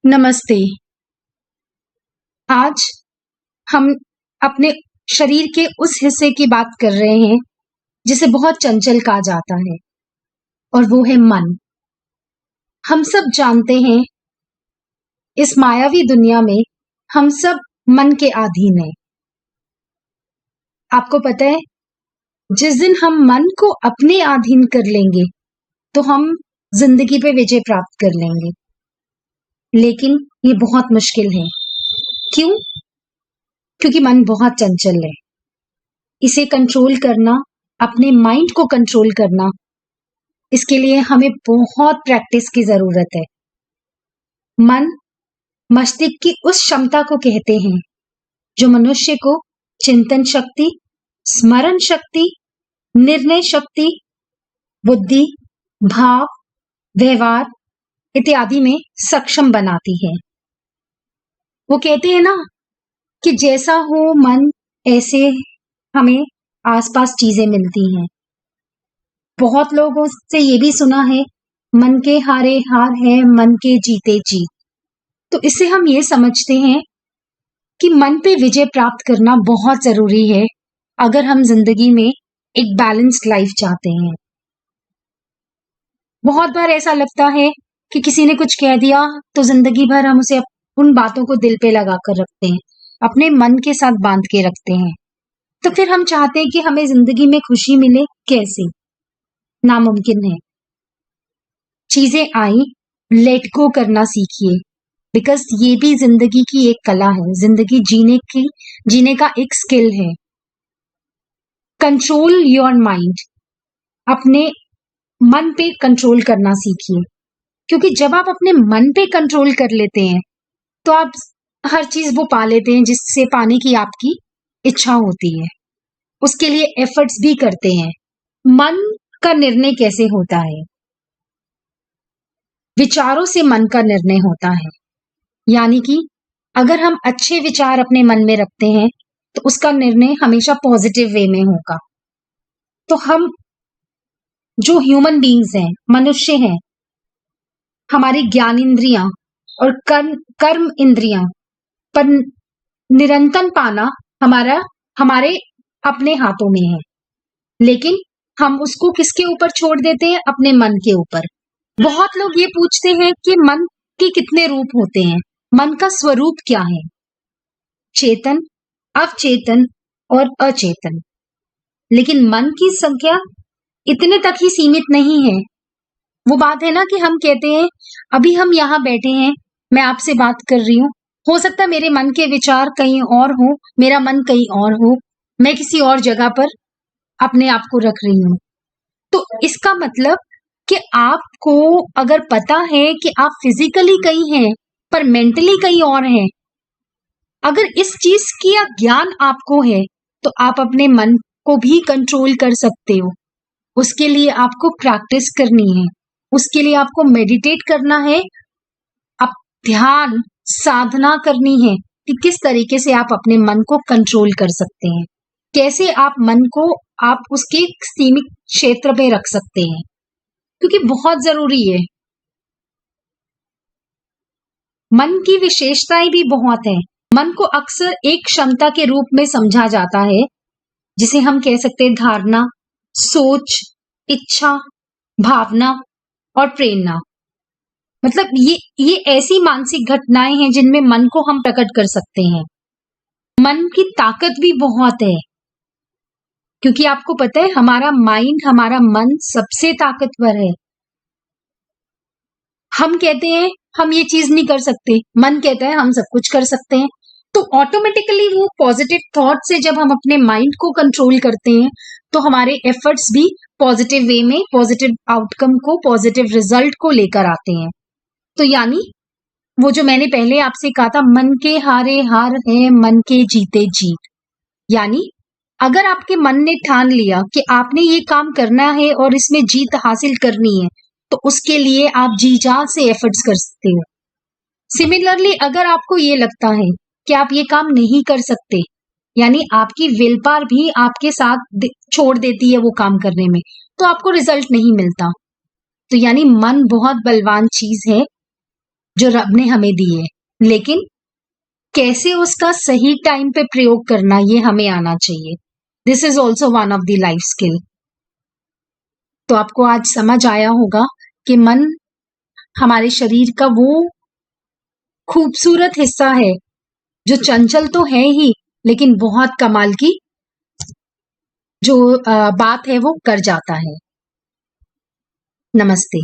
नमस्ते। आज हम अपने शरीर के उस हिस्से की बात कर रहे हैं जिसे बहुत चंचल कहा जाता है और वो है मन। हम सब जानते हैं इस मायावी दुनिया में हम सब मन के अधीन हैं। आपको पता है जिस दिन हम मन को अपने अधीन कर लेंगे तो हम जिंदगी पे विजय प्राप्त कर लेंगे। लेकिन ये बहुत मुश्किल है। क्यों? क्योंकि मन बहुत चंचल है। इसे कंट्रोल करना, अपने माइंड को कंट्रोल करना, इसके लिए हमें बहुत प्रैक्टिस की जरूरत है। मन मस्तिष्क की उस क्षमता को कहते हैं जो मनुष्य को चिंतन शक्ति, स्मरण शक्ति, निर्णय शक्ति, बुद्धि, भाव, व्यवहार इत्यादि में सक्षम बनाती है। वो कहते हैं ना कि जैसा हो मन ऐसे हमें आसपास चीजें मिलती हैं। बहुत लोगों से ये भी सुना है मन के हारे हार है, मन के जीते जीत। तो इससे हम ये समझते हैं कि मन पे विजय प्राप्त करना बहुत जरूरी है अगर हम जिंदगी में एक बैलेंस्ड लाइफ चाहते हैं। बहुत बार ऐसा लगता है कि किसी ने कुछ कह दिया तो जिंदगी भर हम उसे उन बातों को दिल पे लगा कर रखते हैं, अपने मन के साथ बांध के रखते हैं। तो फिर हम चाहते हैं कि हमें जिंदगी में खुशी मिले, कैसे? नामुमकिन है। चीजें आई, लेट गो करना सीखिए, बिकॉज ये भी जिंदगी की एक कला है, जिंदगी जीने का एक स्किल है। कंट्रोल योर माइंड, अपने मन पे कंट्रोल करना सीखिए, क्योंकि जब आप अपने मन पे कंट्रोल कर लेते हैं तो आप हर चीज वो पा लेते हैं जिससे पाने की आपकी इच्छा होती है, उसके लिए एफर्ट्स भी करते हैं। मन का निर्णय कैसे होता है? विचारों से मन का निर्णय होता है। यानी कि अगर हम अच्छे विचार अपने मन में रखते हैं तो उसका निर्णय हमेशा पॉजिटिव वे में होगा। तो हम जो ह्यूमन बीइंग्स हैं, मनुष्य हैं, हमारी ज्ञानेंद्रियां और कर्म इंद्रियां पर निरंतन पाना हमारे अपने हाथों में है। लेकिन हम उसको किसके ऊपर छोड़ देते हैं? अपने मन के ऊपर। बहुत लोग ये पूछते हैं कि मन के कितने रूप होते हैं, मन का स्वरूप क्या है? चेतन, अवचेतन और अचेतन। लेकिन मन की संख्या इतने तक ही सीमित नहीं है। वो बात है ना कि हम कहते हैं अभी हम यहाँ बैठे हैं, मैं आपसे बात कर रही हूँ, हो सकता है मेरे मन के विचार कहीं और हो, मेरा मन कहीं और हो, मैं किसी और जगह पर अपने आप को रख रही हूँ। तो इसका मतलब कि आपको अगर पता है कि आप फिजिकली कहीं हैं पर मेंटली कहीं और हैं, अगर इस चीज की ज्ञान आपको है तो आप अपने मन को भी कंट्रोल कर सकते हो। उसके लिए आपको प्रैक्टिस करनी है, उसके लिए आपको मेडिटेट करना है, आप ध्यान साधना करनी है कि किस तरीके से आप अपने मन को कंट्रोल कर सकते हैं, कैसे आप मन को आप उसके सीमित क्षेत्र में रख सकते हैं, क्योंकि बहुत जरूरी है। मन की विशेषताएं भी बहुत हैं। मन को अक्सर एक क्षमता के रूप में समझा जाता है जिसे हम कह सकते हैं धारणा, सोच, इच्छा, भावना और प्रेरणा। मतलब ये ऐसी मानसिक घटनाएं हैं जिनमें मन को हम प्रकट कर सकते हैं। मन की ताकत भी बहुत है, क्योंकि आपको पता है हमारा माइंड, हमारा मन सबसे ताकतवर है। हम कहते हैं हम ये चीज नहीं कर सकते, मन कहता है हम सब कुछ कर सकते हैं। तो ऑटोमेटिकली वो पॉजिटिव थॉट से जब हम अपने माइंड को कंट्रोल करते हैं तो हमारे एफर्ट्स भी पॉजिटिव वे में पॉजिटिव आउटकम को, पॉजिटिव रिजल्ट को लेकर आते हैं। तो यानी वो जो मैंने पहले आपसे कहा था, मन के हारे हार है, मन के जीते जीत। यानी अगर आपके मन ने ठान लिया कि आपने ये काम करना है और इसमें जीत हासिल करनी है तो उसके लिए आप जी जान से एफर्ट्स कर सकते हो। सिमिलरली अगर आपको ये लगता है कि आप ये काम नहीं कर सकते, यानी आपकी विल पावर भी आपके साथ छोड़ देती है वो काम करने में, तो आपको रिजल्ट नहीं मिलता। तो यानी मन बहुत बलवान चीज है जो रब ने हमें दी है, लेकिन कैसे उसका सही टाइम पे प्रयोग करना ये हमें आना चाहिए। This is also one of the life skill. तो आपको आज समझ आया होगा कि मन हमारे शरीर का वो खूबसूरत हिस्सा है जो चंचल तो है ही, लेकिन बहुत कमाल की जो बात है वो कर जाता है। नमस्ते।